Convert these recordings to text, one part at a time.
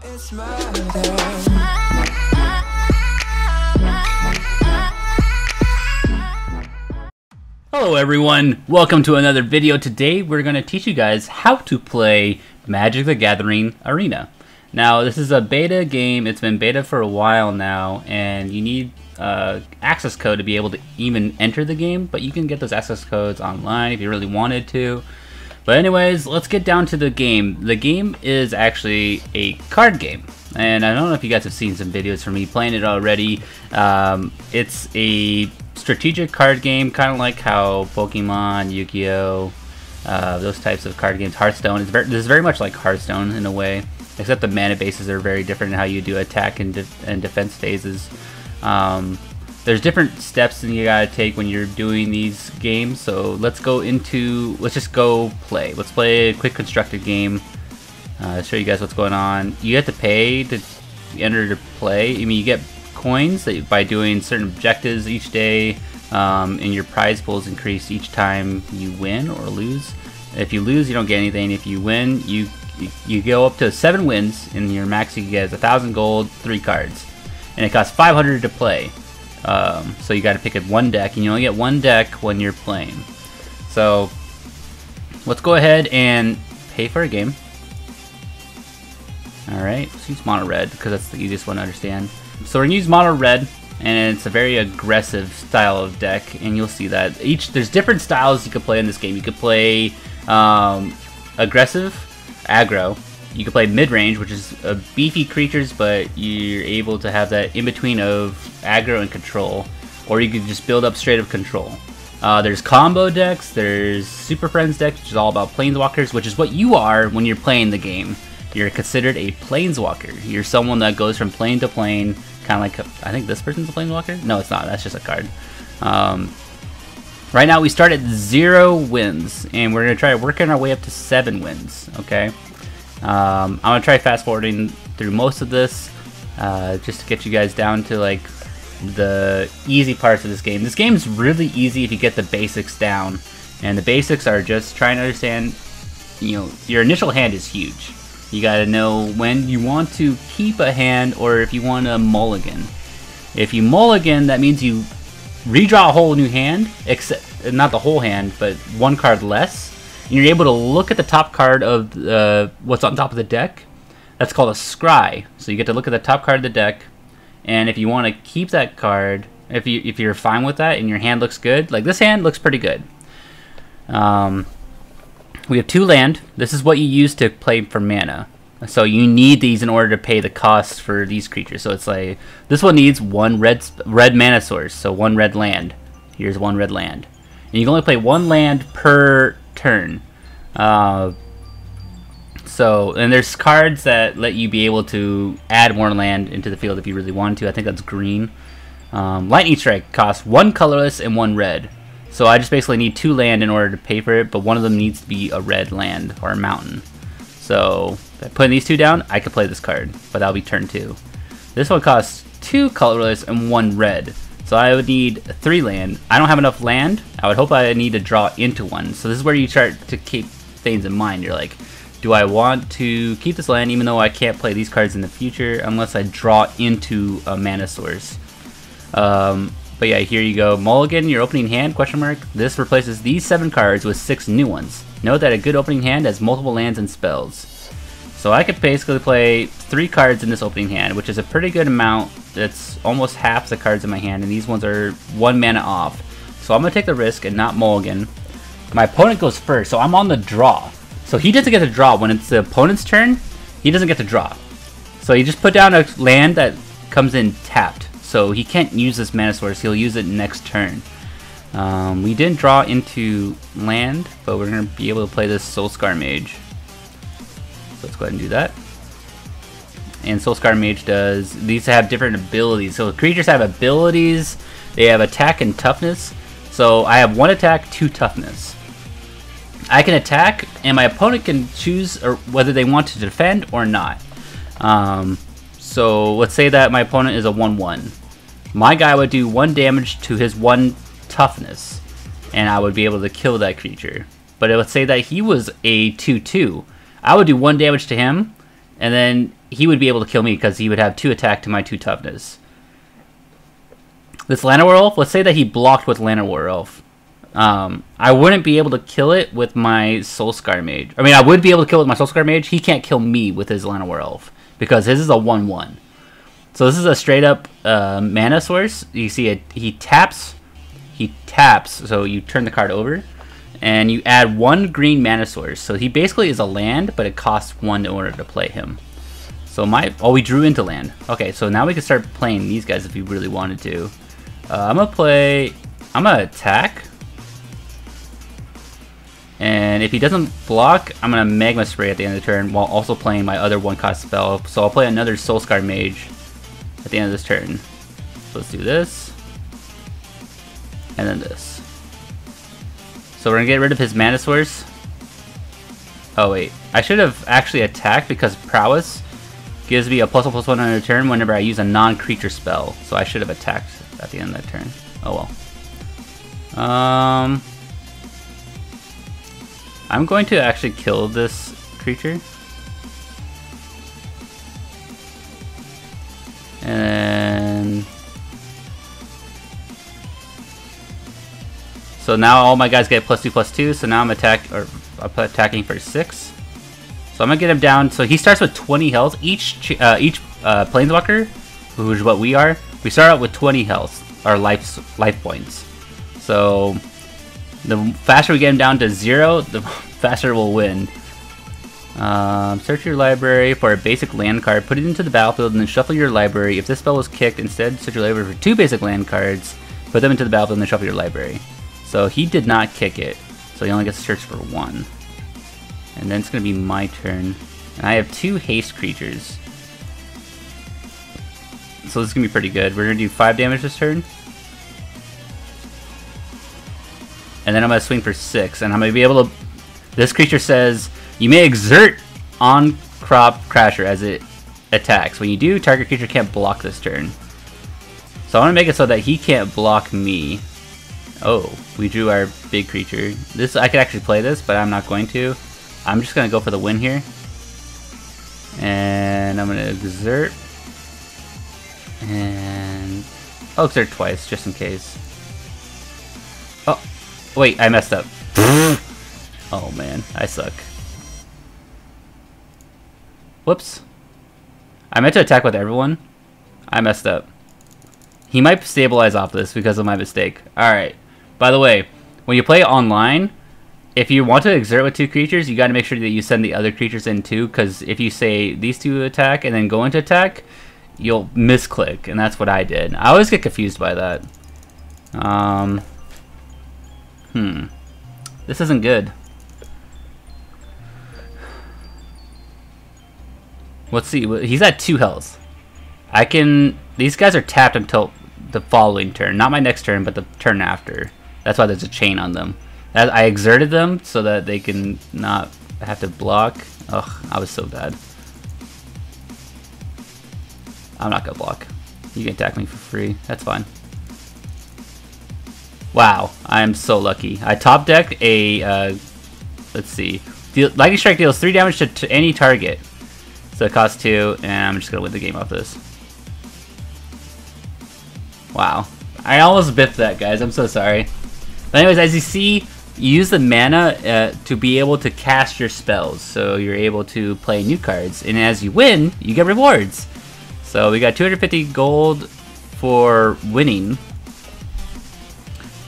It's murder. Hello everyone, welcome to another video. Today we're going to teach you guys how to play Magic the Gathering Arena. Now this is a beta game, it's been beta for a while now, and you need access code to be able to even enter the game, but you can get those access codes online if you really wanted to. But anyways, let's get down to the game. The game is actually a card game, and I don't know if you guys have seen some videos from me playing it already. It's a strategic card game, kind of like how Pokemon, Yu-Gi-Oh, those types of card games, Hearthstone. This is very much like Hearthstone in a way, except the mana bases are very different in how you do attack and defense phases. There's different steps that you gotta take when you're doing these games, so let's just go play. Let's play a quick constructed game. Show you guys what's going on. You have to pay to enter to play. I mean, you get coins by doing certain objectives each day, and your prize pools increase each time you win or lose. If you lose, you don't get anything. If you win, you go up to 7 wins, and your max you get is 1,000 gold, 3 cards, and it costs 500 to play. So you got to pick it one deck, and you only get one deck when you're playing. So let's go ahead and pay for a game. Alright, let's use mono red because that's the easiest one to understand. So we're gonna use mono red, and it's a very aggressive style of deck, and you'll see that there's different styles you could play in this game. You could play aggressive, aggro. You can play mid-range, which is beefy creatures, but you're able to have that in-between of aggro and control. Or you could just build up straight up control. There's combo decks, there's Super Friends decks, which is all about planeswalkers, which is what you are when you're playing the game. You're considered a planeswalker. You're someone that goes from plane to plane, kind of like, I think this person's a planeswalker? No, it's not, that's just a card. Right now we start at 0 wins, and we're going to try working our way up to 7 wins, okay? I'm going to try fast forwarding through most of this, just to get you guys down to like the easy parts of this game. This game's really easy if you get the basics down, and the basics are just trying to understand, you know, your initial hand is huge. You got to know when you want to keep a hand or if you want to mulligan. If you mulligan, that means you redraw a whole new hand, except not the whole hand, but one card less. And you're able to look at the top card of what's on top of the deck. That's called a scry. So you get to look at the top card of the deck, and if you want to keep that card, if you're fine with that and your hand looks good, like this hand looks pretty good. We have 2 land. This is what you use to play for mana. So you need these in order to pay the cost for these creatures. So it's like this one needs 1 red mana source, so 1 red land. Here's 1 red land, and you can only play 1 land per turn. And there's cards that let you be able to add more land into the field if you really want to. I think that's green. Lightning Strike costs 1 colorless and 1 red. So I just basically need 2 land in order to pay for it, but one of them needs to be a red land or a mountain. So by putting these 2 down, I could play this card, but that'll be turn 2. This one costs 2 colorless and 1 red. So I would need 3 land. I don't have enough land. I would hope I need to draw into 1. So this is where you start to keep things in mind. You're like, do I want to keep this land even though I can't play these cards in the future unless I draw into a mana source? But yeah, here you go. Mulligan, your opening hand, question mark. This replaces these 7 cards with 6 new ones. Note that a good opening hand has multiple lands and spells. So I could basically play 3 cards in this opening hand, which is a pretty good amount. That's almost half the cards in my hand, and these ones are 1 mana off. So I'm going to take the risk and not mulligan. My opponent goes first, so I'm on the draw. So he doesn't get to draw. When it's the opponent's turn, he doesn't get to draw. So you just put down a land that comes in tapped. So he can't use this mana source, he'll use it next turn. We didn't draw into land, but we're going to be able to play this Soulscar Mage. So let's go ahead and do that. And Soulscar Mage does, these have different abilities. So creatures have abilities, they have attack and toughness. So I have 1 attack, 2 toughness. I can attack, and my opponent can choose whether they want to defend or not. So let's say that my opponent is a 1/1. My guy would do 1 damage to his 1 toughness, and I would be able to kill that creature. But let's say that he was a 2/2. I would do 1 damage to him, and then he would be able to kill me because he would have 2 attack to my 2 toughness. This Llanowar Elf, let's say that he blocked with Llanowar Elf. I wouldn't be able to kill it with my Soulscar Mage. I mean, I would be able to kill it with my Soulscar Mage. He can't kill me with his Llanowar Elf because his is a 1/1. So this is a straight up mana source. You see it. He taps. So you turn the card over, and you add 1 green mana source. So he basically is a land, but it costs 1 in order to play him. So we drew into land. Okay, so now we can start playing these guys if we really wanted to. I'm gonna attack. And if he doesn't block, I'm gonna Magma Spray at the end of the turn while also playing my other 1-cost spell. So I'll play another Soulscar Mage at the end of this turn. So let's do this. And then this. So we're gonna get rid of his mana source. Oh wait, I should have actually attacked because Prowess gives me a +1/+1 on a turn whenever I use a non-creature spell. So I should have attacked at the end of that turn. Oh well. I'm going to actually kill this creature. And so now all my guys get +2/+2. So now I'm attacking for 6. So I'm gonna get him down. So he starts with 20 health. Each planeswalker, who is what we are, we start out with 20 health, or life points. So the faster we get him down to 0, the faster we'll win. Search your library for a basic land card, put it into the battlefield, and then shuffle your library. If this spell was kicked, instead search your library for 2 basic land cards, put them into the battlefield, and then shuffle your library. So he did not kick it, so he only gets to search for 1. And then it's going to be my turn. And I have 2 haste creatures. So this is going to be pretty good. We're going to do 5 damage this turn. And then I'm going to swing for 6. And I'm going to be able to... This creature says, you may exert on Crop Crasher as it attacks. When you do, target creature can't block this turn. So I want to make it so that he can't block me. Oh, we drew our big creature. This I could actually play this, but I'm not going to. I'm just going to go for the win here. And I'm going to exert. And I'll exert twice, just in case. Oh, wait, I messed up. Oh man, I suck. Whoops. I meant to attack with everyone. I messed up. He might stabilize off this because of my mistake. Alright. By the way, when you play online, if you want to exert with 2 creatures, you got to make sure that you send the other creatures in too, because if you say these 2 attack and then go into attack, you'll misclick, and that's what I did. I always get confused by that. This isn't good. Let's see. He's at 2 health. These guys are tapped until the following turn. Not my next turn, but the turn after. That's why there's a chain on them. I exerted them so that they can not have to block. Ugh, I was so bad. I'm not gonna block. You can attack me for free. That's fine. Wow, I'm so lucky. I top deck a, let's see. Lightning Strike deals 3 damage to any target. So it costs 2, and I'm just gonna win the game off this. Wow. I almost biffed that, guys. I'm so sorry. But anyways, as you see, you use the mana to be able to cast your spells. So you're able to play new cards. And as you win, you get rewards. So we got 250 gold for winning.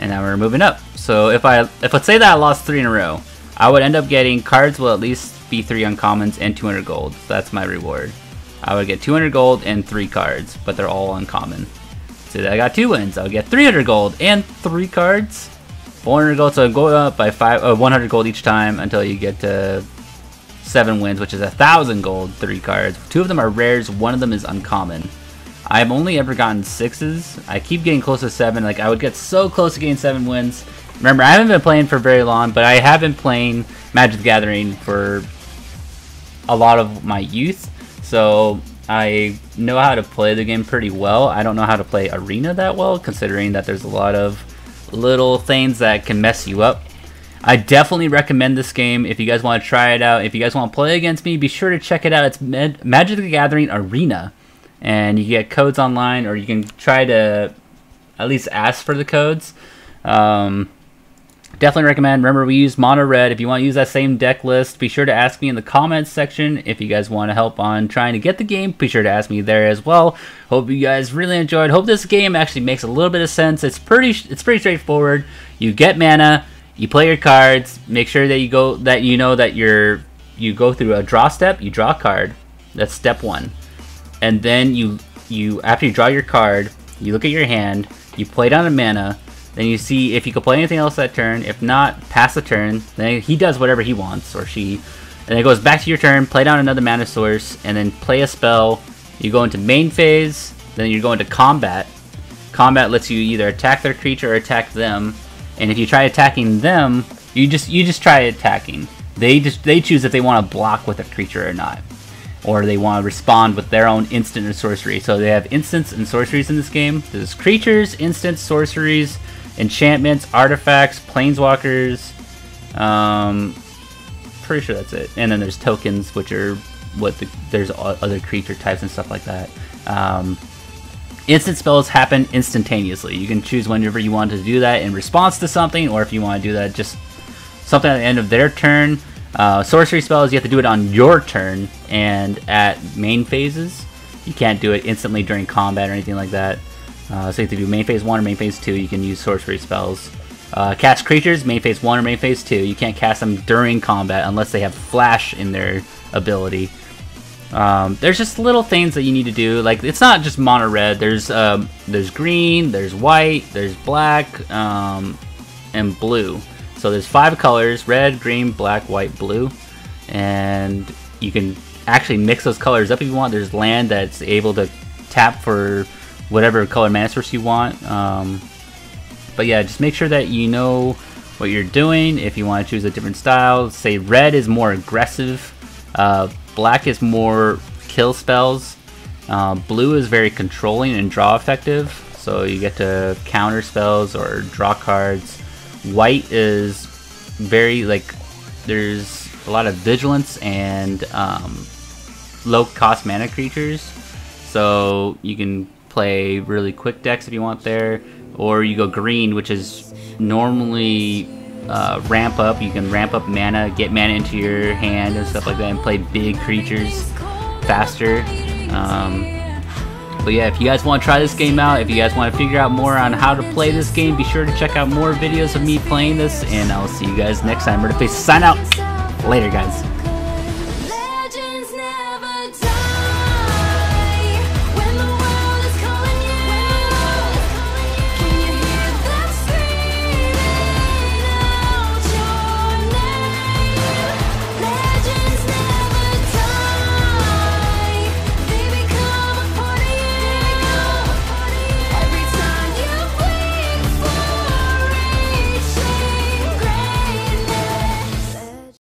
And now we're moving up. So if let's say that I lost 3 in a row, I would end up getting cards will at least be 3 uncommons and 200 gold. So that's my reward. I would get 200 gold and 3 cards, but they're all uncommon. So I got 2 wins. I would get 300 gold and 3 cards. 400 gold, so I'm going up by 100 gold each time until you get to 7 wins, which is 1,000 gold, 3 cards. 2 of them are rares, 1 of them is uncommon. I've only ever gotten 6s. I keep getting close to 7. Like, I would get so close to getting 7 wins. Remember, I haven't been playing for very long, but I have been playing Magic the Gathering for a lot of my youth. So I know how to play the game pretty well. I don't know how to play Arena that well, considering that there's a lot of little things that can mess you up. I definitely recommend this game if you guys want to try it out. If you guys want to play against me, be sure to check it out. It's Magic the Gathering Arena, and you get codes online, or you can try to at least ask for the codes. Definitely recommend. Remember, we use mono red. If you want to use that same deck list, be sure to ask me in the comments section. If you guys want to help on trying to get the game, be sure to ask me there as well. Hope you guys really enjoyed. Hope this game actually makes a little bit of sense. It's pretty straightforward. You get mana, you play your cards. Make sure that you go through a draw step. You draw a card. That's step 1, and then you after you draw your card, you look at your hand. You play down a mana. Then you see if you can play anything else that turn. If not, pass the turn. Then he does whatever he wants, or she. And it goes back to your turn, play down another mana source, and then play a spell. You go into main phase, then you go into combat. Combat lets you either attack their creature or attack them. And if you try attacking them, you just try attacking. They choose if they want to block with a creature or not. Or they want to respond with their own instant or sorcery. So they have instants and sorceries in this game. There's creatures, instants, sorceries, enchantments, artifacts, planeswalkers. Pretty sure that's it. And then there's tokens, which are there's other creature types and stuff like that. Instant spells happen instantaneously. You can choose whenever you want to do that in response to something, or if you want to do that just something at the end of their turn. Sorcery spells, you have to do it on your turn and at main phases. You can't do it instantly during combat or anything like that. So you have to do main phase 1 or main phase 2. You can use sorcery spells. Cast creatures, main phase 1 or main phase 2. You can't cast them during combat unless they have flash in their ability. There's just little things that you need to do. Like, it's not just mono red. There's green, there's white, there's black, and blue. So there's 5 colors: red, green, black, white, blue. And you can actually mix those colors up if you want. There's land that's able to tap for whatever color mana source you want. But yeah, just make sure that you know what you're doing. If you want to choose a different style, say red is more aggressive, black is more kill spells, blue is very controlling and draw effective, so you get to counter spells or draw cards. White is very, like, there's a lot of vigilance and low cost mana creatures, so you can play really quick decks if you want there. Or you go green, which is normally ramp up. You can ramp up mana, get mana into your hand and stuff like that, and play big creatures faster. But yeah, if you guys want to try this game out, if you guys want to figure out more on how to play this game, be sure to check out more videos of me playing this, and I'll see you guys next time. IAmMurdrface, sign out. Later, guys.